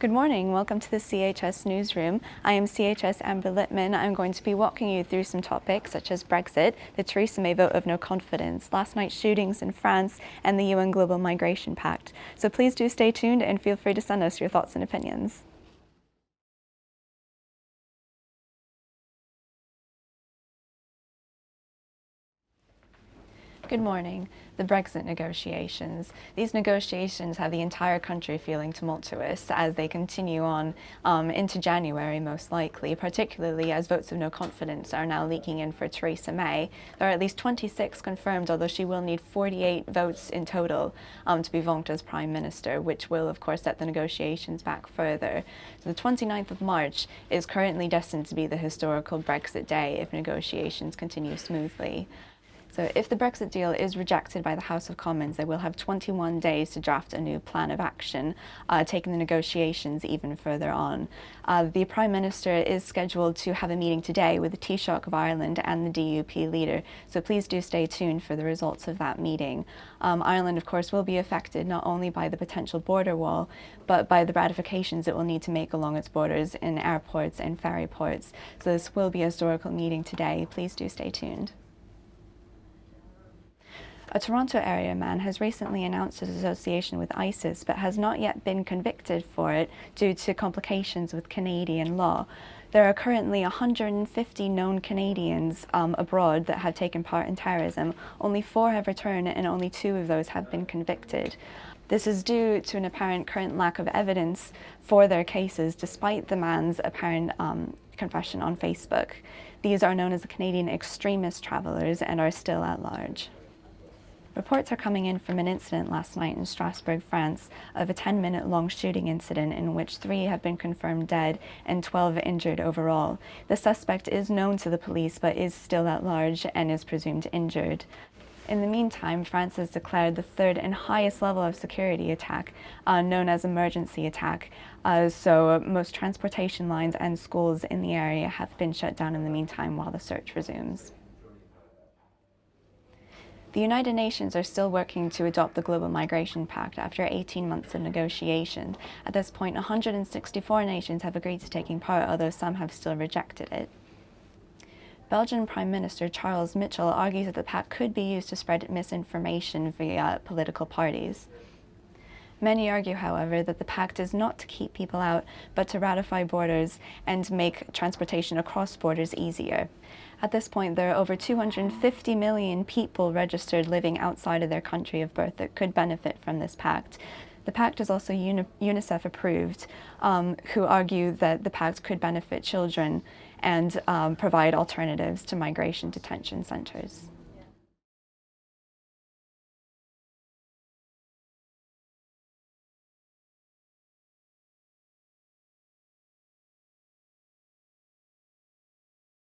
Good morning. Welcome to the CHS Newsroom. I am CHSAmber Lipman. I'm going to be walking you through some topics such as Brexit, the Theresa May vote of no confidence, last night's shootings in France, and the UN Global Migration Pact. So please do stay tuned and feel free to send us your thoughts and opinions. Good morning. The Brexit negotiations. These negotiations have the entire country feeling tumultuous as they continue on into January, most likely, particularly as votes of no confidence are now leaking in for Theresa May. There are at least 26 confirmed, although she will need 48 votes in total to be voted as Prime Minister, which will, of course, set the negotiations back further. So the 29th of March is currently destined to be the historical Brexit day if negotiations continue smoothly. So if the Brexit deal is rejected by the House of Commons, they will have 21 days to draft a new plan of action, taking the negotiations even further on. The Prime Minister is scheduled to have a meeting today with the Taoiseach of Ireland and the DUP leader, so please do stay tuned for the results of that meeting. Ireland, of course, will be affected not only by the potential border wall, but by the ratifications it will need to make along its borders in airports and ferry ports. So this will be a historical meeting today. Please do stay tuned. A Toronto area man has recently announced his association with ISIS but has not yet been convicted for it due to complications with Canadian law. There are currently 150 known Canadians abroad that have taken part in terrorism. Only 4 have returned and only 2 of those have been convicted. This is due to an apparent current lack of evidence for their cases despite the man's apparent confession on Facebook. These are known as the Canadian extremist travellers and are still at large. Reports are coming in from an incident last night in Strasbourg, France, of a 10-minute-long shooting incident in which 3 have been confirmed dead and 12 injured overall. The suspect is known to the police but is still at large and is presumed injured. In the meantime, France has declared the 3rd and highest level of security attack, known as emergency attack. So most transportation lines and schools in the area have been shut down in the meantime while the search resumes. The United Nations are still working to adopt the Global Migration Pact after 18 months of negotiation. At this point, 164 nations have agreed to taking part, although some have still rejected it. Belgian Prime Minister Charles Michel argues that the pact could be used to spread misinformation via political parties. Many argue, however, that the pact is not to keep people out, but to ratify borders and make transportation across borders easier. At this point, there are over 250 million people registered living outside of their country of birth that could benefit from this pact. The pact is also UNICEF approved, who argue that the pact could benefit children and provide alternatives to migration detention centers.